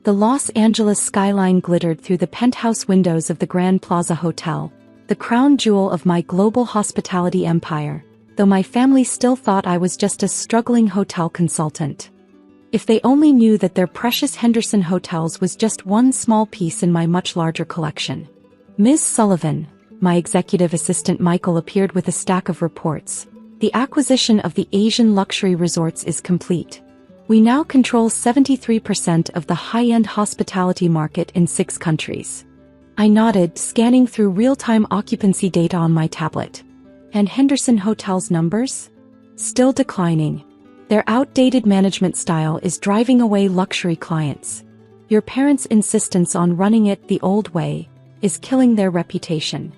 The Los Angeles skyline glittered through the penthouse windows of the Grand Plaza Hotel, the crown jewel of my global hospitality empire, though my family still thought I was just a struggling hotel consultant. If they only knew that their precious Henderson Hotels was just one small piece in my much larger collection. Ms. Sullivan, my executive assistant Michael appeared with a stack of reports. The acquisition of the Asian luxury resorts is complete. We now control 73% of the high-end hospitality market in 6 countries. I nodded, scanning through real-time occupancy data on my tablet. And Henderson Hotels' numbers? Still declining. Their outdated management style is driving away luxury clients. Your parents' insistence on running it the old way is killing their reputation.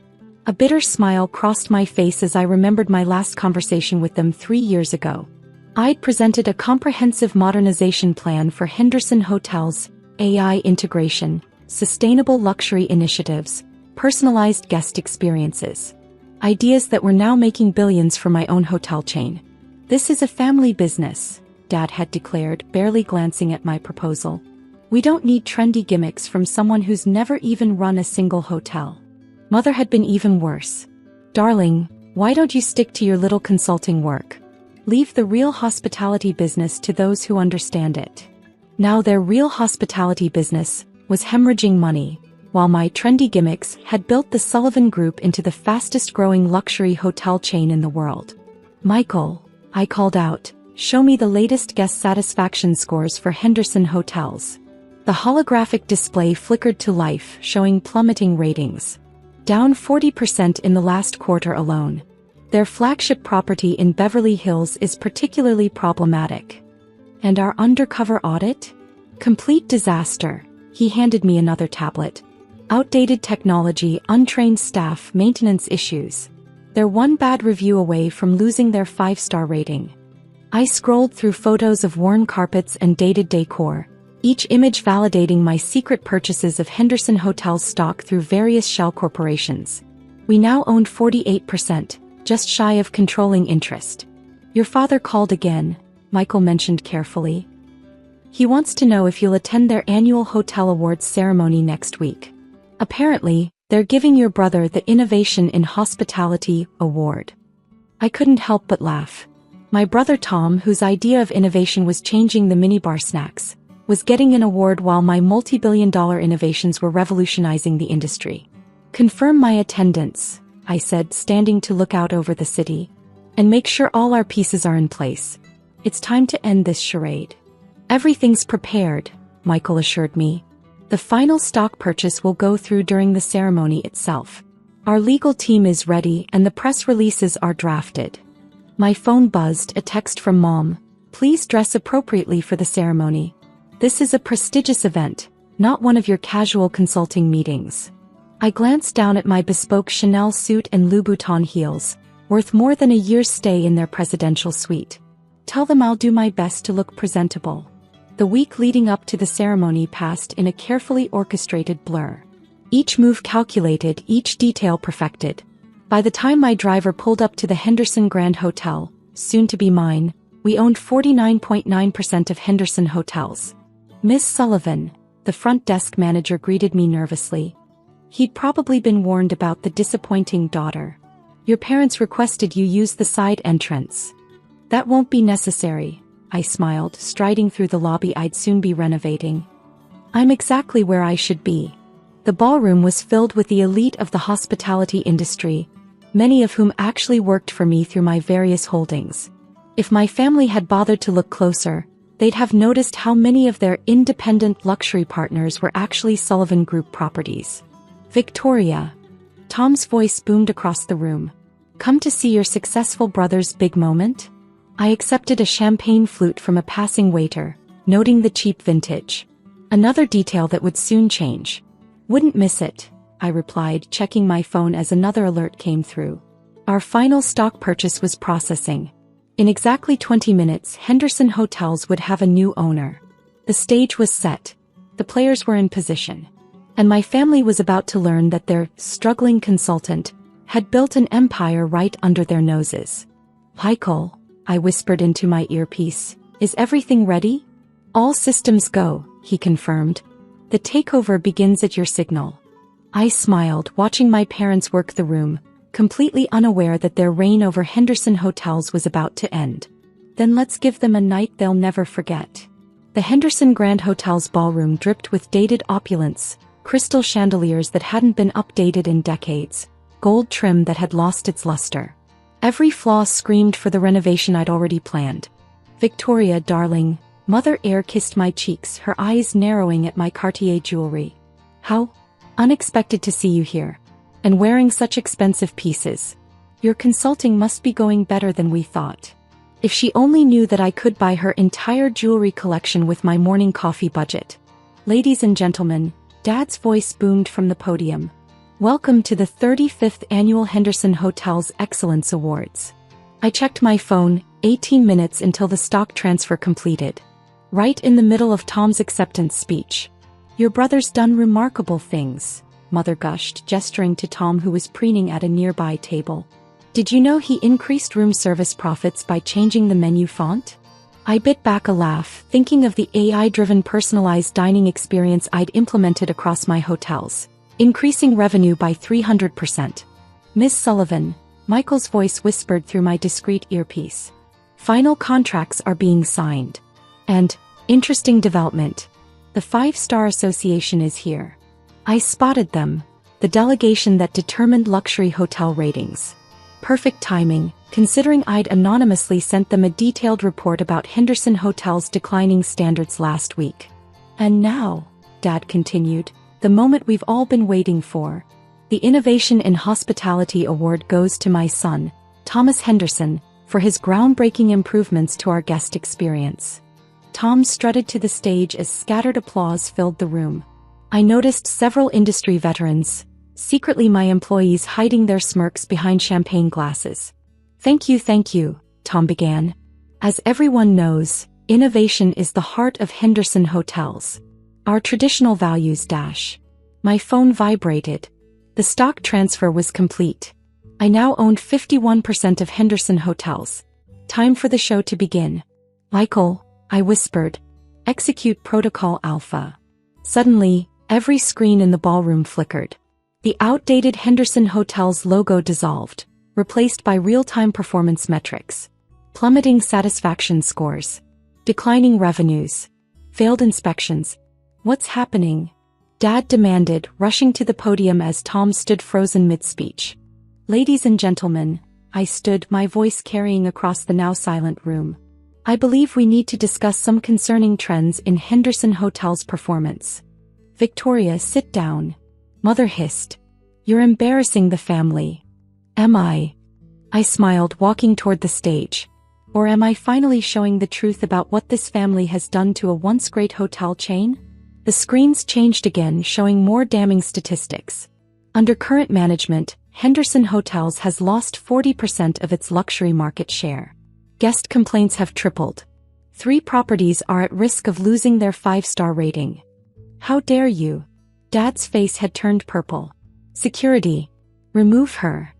A bitter smile crossed my face as I remembered my last conversation with them 3 years ago. I'd presented a comprehensive modernization plan for Henderson Hotels, AI integration, sustainable luxury initiatives, personalized guest experiences. Ideas that were now making billions for my own hotel chain. This is a family business, Dad had declared, barely glancing at my proposal. We don't need trendy gimmicks from someone who's never even run a single hotel. Mother had been even worse. Darling, why don't you stick to your little consulting work? Leave the real hospitality business to those who understand it. Now their real hospitality business was hemorrhaging money, while my trendy gimmicks had built the Sullivan Group into the fastest-growing luxury hotel chain in the world. Michael, I called out, show me the latest guest satisfaction scores for Henderson Hotels. The holographic display flickered to life, showing plummeting ratings. Down 40% in the last quarter alone. Their flagship property in Beverly Hills is particularly problematic. And our undercover audit? Complete disaster. He handed me another tablet. Outdated technology, untrained staff, maintenance issues. They're one bad review away from losing their 5-star rating. I scrolled through photos of worn carpets and dated decor, each image validating my secret purchases of Henderson Hotels stock through various shell corporations. We now owned 48%. Just shy of controlling interest. Your father called again, Michael mentioned carefully. He wants to know if you'll attend their annual hotel awards ceremony next week. Apparently, they're giving your brother the Innovation in Hospitality award. I couldn't help but laugh. My brother Tom, whose idea of innovation was changing the minibar snacks, was getting an award while my multi-billion-dollar innovations were revolutionizing the industry. Confirm my attendance, I said, standing to look out over the city. And make sure all our pieces are in place. It's time to end this charade. Everything's prepared, Michael assured me. The final stock purchase will go through during the ceremony itself. Our legal team is ready and the press releases are drafted. My phone buzzed, a text from Mom. Please dress appropriately for the ceremony. This is a prestigious event, not one of your casual consulting meetings. I glanced down at my bespoke Chanel suit and Louboutin heels, worth more than a year's stay in their presidential suite. Tell them I'll do my best to look presentable. The week leading up to the ceremony passed in a carefully orchestrated blur. Each move calculated, each detail perfected. By the time my driver pulled up to the Henderson Grand Hotel, soon to be mine, we owned 49.9% of Henderson Hotels. Miss Sullivan, the front desk manager greeted me nervously. He'd probably been warned about the disappointing daughter. Your parents requested you use the side entrance. That won't be necessary, I smiled, striding through the lobby I'd soon be renovating. I'm exactly where I should be. The ballroom was filled with the elite of the hospitality industry, many of whom actually worked for me through my various holdings. If my family had bothered to look closer, they'd have noticed how many of their independent luxury partners were actually Sullivan Group properties. Victoria. Tom's voice boomed across the room. Come to see your successful brother's big moment? I accepted a champagne flute from a passing waiter, noting the cheap vintage. Another detail that would soon change. Wouldn't miss it, I replied, checking my phone as another alert came through. Our final stock purchase was processing. In exactly 20 minutes, Henderson Hotels would have a new owner. The stage was set. The players were in position. And my family was about to learn that their struggling consultant had built an empire right under their noses. Michael, I whispered into my earpiece, is everything ready? All systems go, he confirmed, The takeover begins at your signal. I smiled, watching my parents work the room, completely unaware that their reign over Henderson Hotels was about to end. Then let's give them a night they'll never forget. The Henderson Grand Hotel's ballroom dripped with dated opulence, crystal chandeliers that hadn't been updated in decades, gold trim that had lost its luster. Every flaw screamed for the renovation I'd already planned. Victoria, darling, Mother Air kissed my cheeks, her eyes narrowing at my Cartier jewelry. How unexpected to see you here. And wearing such expensive pieces. Your consulting must be going better than we thought. If she only knew that I could buy her entire jewelry collection with my morning coffee budget. Ladies and gentlemen, Dad's voice boomed from the podium. Welcome to the 35th Annual Henderson Hotels Excellence Awards. I checked my phone, 18 minutes until the stock transfer completed. Right in the middle of Tom's acceptance speech. Your brother's done remarkable things, Mother gushed, gesturing to Tom who was preening at a nearby table. Did you know he increased room service profits by changing the menu font? I bit back a laugh, thinking of the AI-driven personalized dining experience I'd implemented across my hotels, increasing revenue by 300%. Miss Sullivan, Michael's voice whispered through my discreet earpiece. Final contracts are being signed. And, interesting development, the 5-Star Association is here. I spotted them, the delegation that determined luxury hotel ratings. Perfect timing, considering I'd anonymously sent them a detailed report about Henderson Hotel's declining standards last week. And now, Dad continued, the moment we've all been waiting for. The Innovation in Hospitality Award goes to my son, Thomas Henderson, for his groundbreaking improvements to our guest experience. Tom strutted to the stage as scattered applause filled the room. I noticed several industry veterans, secretly my employees, hiding their smirks behind champagne glasses. Thank you, Tom began. As everyone knows, innovation is the heart of Henderson Hotels. Our traditional values. My phone vibrated. The stock transfer was complete. I now owned 51% of Henderson Hotels. Time for the show to begin. Michael, I whispered. Execute Protocol Alpha. Suddenly, every screen in the ballroom flickered. The outdated Henderson Hotels logo dissolved, replaced by real-time performance metrics. Plummeting satisfaction scores. Declining revenues. Failed inspections. What's happening? Dad demanded, rushing to the podium as Tom stood frozen mid-speech. Ladies and gentlemen, I stood, my voice carrying across the now silent room. I believe we need to discuss some concerning trends in Henderson Hotel's performance. Victoria, sit down. Mother hissed. You're embarrassing the family. Am I? I smiled, walking toward the stage. Or am I finally showing the truth about what this family has done to a once great hotel chain? The screens changed again, showing more damning statistics. Under current management, Henderson Hotels has lost 40% of its luxury market share. Guest complaints have tripled. 3 properties are at risk of losing their 5-star rating. How dare you? Dad's face had turned purple. Security. Remove her.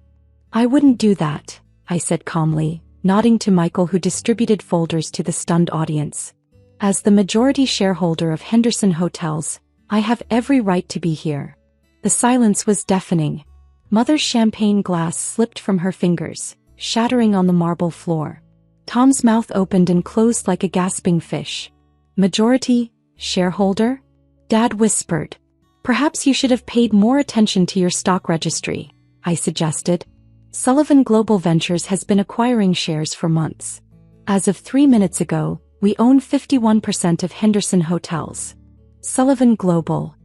I wouldn't do that, I said calmly, nodding to Michael, who distributed folders to the stunned audience. As the majority shareholder of Henderson Hotels, I have every right to be here. The silence was deafening. Mother's champagne glass slipped from her fingers, shattering on the marble floor. Tom's mouth opened and closed like a gasping fish. Majority shareholder? Dad whispered. Perhaps you should have paid more attention to your stock registry, I suggested. Sullivan Global Ventures has been acquiring shares for months. As of 3 minutes ago, we own 51% of Henderson Hotels. Sullivan Global.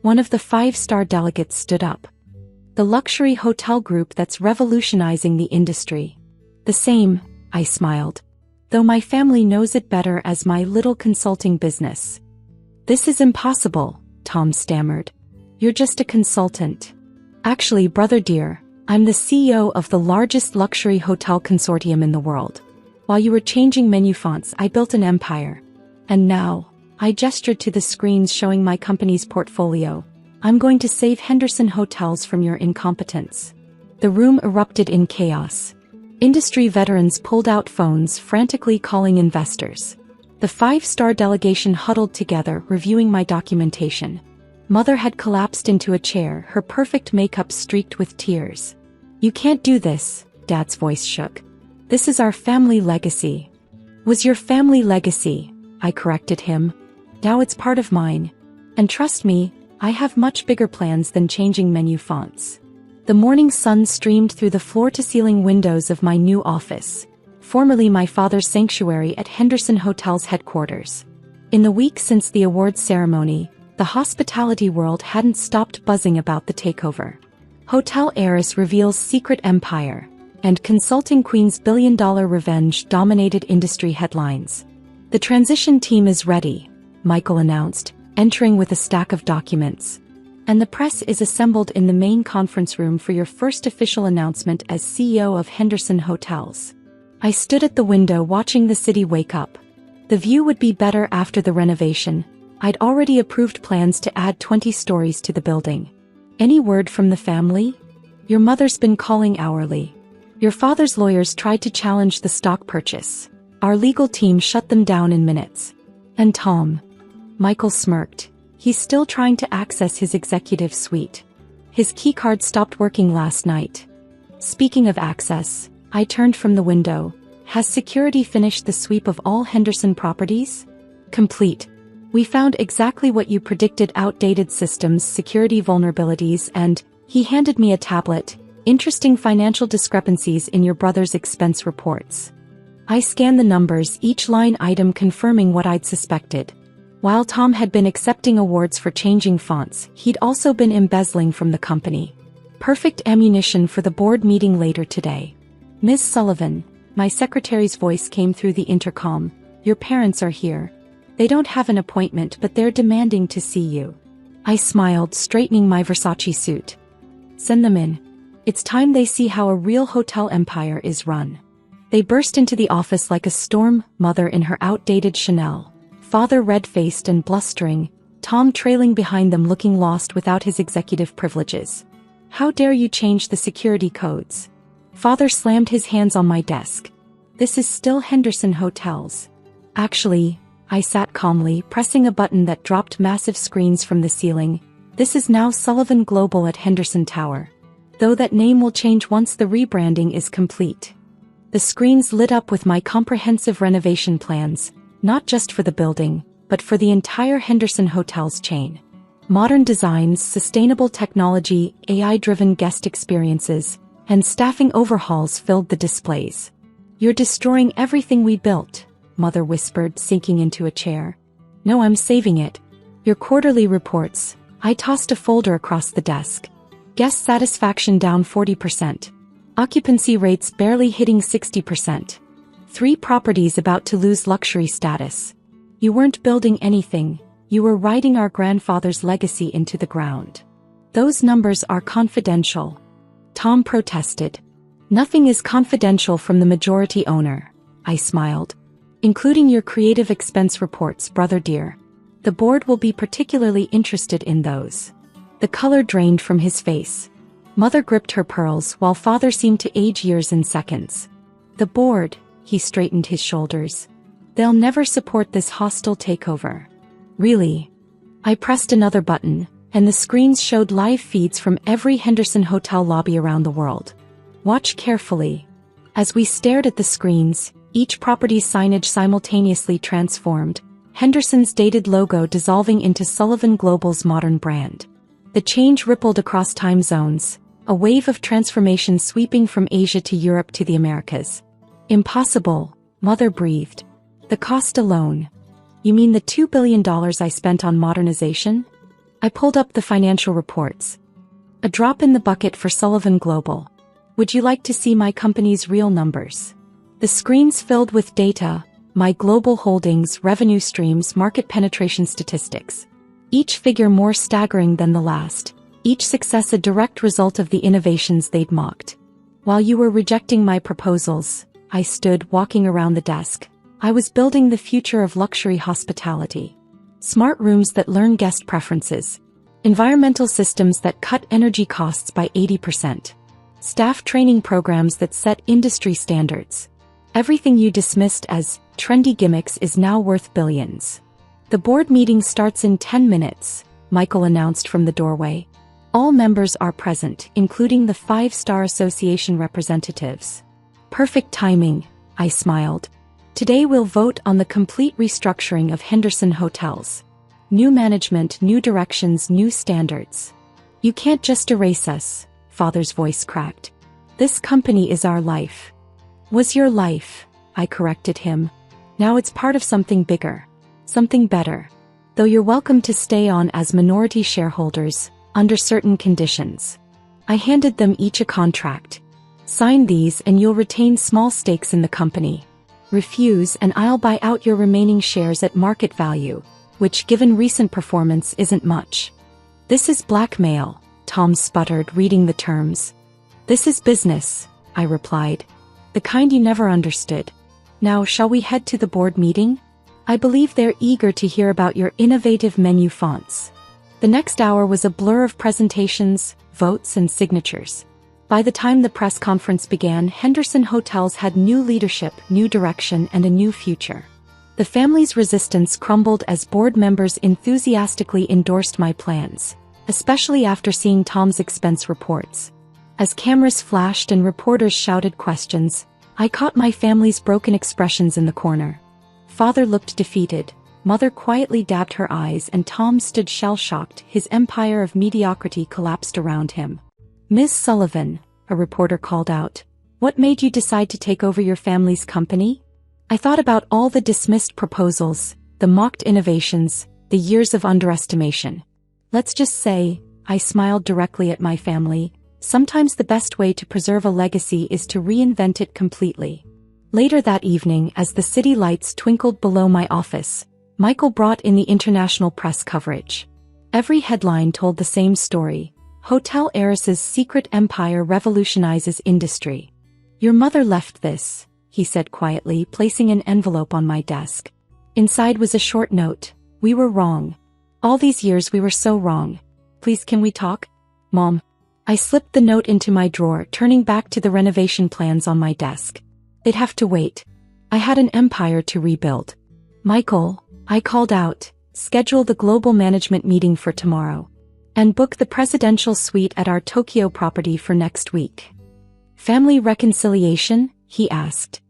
One of the 5-star delegates stood up. The luxury hotel group that's revolutionizing the industry. The same, I smiled. Though my family knows it better as my little consulting business. This is impossible, Tom stammered. You're just a consultant. Actually, brother dear, I'm the CEO of the largest luxury hotel consortium in the world. While you were changing menu fonts, I built an empire. And now, I gestured to the screens showing my company's portfolio. I'm going to save Henderson Hotels from your incompetence. The room erupted in chaos. Industry veterans pulled out phones, frantically calling investors. The The 5-star delegation huddled together, reviewing my documentation. Mother had collapsed into a chair, her perfect makeup streaked with tears. "You can't do this," Dad's voice shook. "This is our family legacy." "Was your family legacy," I corrected him. "Now it's part of mine. And trust me, I have much bigger plans than changing menu fonts." The morning sun streamed through the floor-to-ceiling windows of my new office, formerly my father's sanctuary at Henderson Hotel's headquarters. In the week since the awards ceremony, the hospitality world hadn't stopped buzzing about the takeover. Hotel heiress reveals secret empire, and consulting queen's billion-dollar revenge dominated industry headlines. "The transition team is ready," Michael announced, entering with a stack of documents. "And the press is assembled in the main conference room for your first official announcement as CEO of Henderson Hotels." I stood at the window watching the city wake up. The view would be better after the renovation. I'd already approved plans to add 20 stories to the building. "Any word from the family?" "Your mother's been calling hourly. Your father's lawyers tried to challenge the stock purchase. Our legal team shut them down in minutes." "And Tom?" Michael smirked. "He's still trying to access his executive suite. His keycard stopped working last night." Speaking of access, I turned from the window. "Has security finished the sweep of all Henderson properties?" "Complete. We found exactly what you predicted: outdated systems, security vulnerabilities, and," he handed me a tablet, "interesting financial discrepancies in your brother's expense reports." I scanned the numbers, each line item confirming what I'd suspected. While Tom had been accepting awards for changing fonts, he'd also been embezzling from the company. Perfect ammunition for the board meeting later today. "Ms. Sullivan," my secretary's voice came through the intercom, "your parents are here. They don't have an appointment, but they're demanding to see you." I smiled, straightening my Versace suit. "Send them in. It's time they see how a real hotel empire is run." They burst into the office like a storm, Mother in her outdated Chanel, Father red-faced and blustering, Tom trailing behind them looking lost without his executive privileges. "How dare you change the security codes?" Father slammed his hands on my desk. "This is still Henderson Hotels." "Actually," I sat calmly, pressing a button that dropped massive screens from the ceiling, "this is now Sullivan Global at Henderson Tower. Though that name will change once the rebranding is complete." The screens lit up with my comprehensive renovation plans, not just for the building, but for the entire Henderson Hotels chain. Modern designs, sustainable technology, AI-driven guest experiences, and staffing overhauls filled the displays. "You're destroying everything we built," Mother whispered, sinking into a chair. "No, I'm saving it. Your quarterly reports." I tossed a folder across the desk. "Guest satisfaction down 40%. Occupancy rates barely hitting 60%. 3 properties about to lose luxury status. You weren't building anything, you were riding our grandfather's legacy into the ground." "Those numbers are confidential," Tom protested. "Nothing is confidential from the majority owner," I smiled. "Including your creative expense reports, brother dear. The board will be particularly interested in those." The color drained from his face. Mother gripped her pearls while Father seemed to age years in seconds. "The board," he straightened his shoulders. "They'll never support this hostile takeover." "Really?" I pressed another button, and the screens showed live feeds from every Henderson hotel lobby around the world. "Watch carefully." As we stared at the screens, each property's signage simultaneously transformed, Henderson's dated logo dissolving into Sullivan Global's modern brand. The change rippled across time zones, a wave of transformation sweeping from Asia to Europe to the Americas. "Impossible," Mother breathed. "The cost alone." "You mean the $2 billion I spent on modernization?" I pulled up the financial reports. A drop in the bucket for Sullivan Global. "Would you like to see my company's real numbers?" The screens filled with data, my global holdings, revenue streams, market penetration statistics. Each figure more staggering than the last, each success a direct result of the innovations they'd mocked. "While you were rejecting my proposals," I stood walking around the desk, "I was building the future of luxury hospitality. Smart rooms that learn guest preferences. Environmental systems that cut energy costs by 80%. Staff training programs that set industry standards. Everything you dismissed as trendy gimmicks is now worth billions. The board meeting starts in 10 minutes, Michael announced from the doorway. All members are present, including the 5-Star Association representatives. Perfect timing, I smiled. Today we'll vote on the complete restructuring of Henderson Hotels. New management, new directions, new standards. You can't just erase us, Father's voice cracked. This company is our life. Was your life, I corrected him. Now it's part of something bigger. Something better. Though you're welcome to stay on as minority shareholders, under certain conditions. I handed them each a contract. Sign these and you'll retain small stakes in the company. Refuse and I'll buy out your remaining shares at market value, which given recent performance isn't much. This is blackmail, Tom sputtered, reading the terms. This is business, I replied. The kind you never understood. Now shall we head to the board meeting? I believe they're eager to hear about your innovative menu fonts. The next hour was a blur of presentations, votes and signatures. By the time the press conference began, Henderson Hotels had new leadership, new direction and a new future. The family's resistance crumbled as board members enthusiastically endorsed my plans, especially after seeing Tom's expense reports. As cameras flashed and reporters shouted questions, I caught my family's broken expressions in the corner. Father looked defeated, Mother quietly dabbed her eyes and Tom stood shell-shocked, his empire of mediocrity collapsed around him. Ms. Sullivan, a reporter called out, what made you decide to take over your family's company? I thought about all the dismissed proposals, the mocked innovations, the years of underestimation. Let's just say, I smiled directly at my family, sometimes the best way to preserve a legacy is to reinvent it completely. Later that evening, as the city lights twinkled below my office, Michael brought in the international press coverage. Every headline told the same story. Hotel heiress's secret empire revolutionizes industry. Your mother left this, he said quietly, placing an envelope on my desk. Inside was a short note. We were wrong. All these years we were so wrong. Please can we talk? Mom. I slipped the note into my drawer, turning back to the renovation plans on my desk. They'd have to wait. I had an empire to rebuild. Michael, I called out, schedule the global management meeting for tomorrow. And book the presidential suite at our Tokyo property for next week. Family reconciliation? He asked.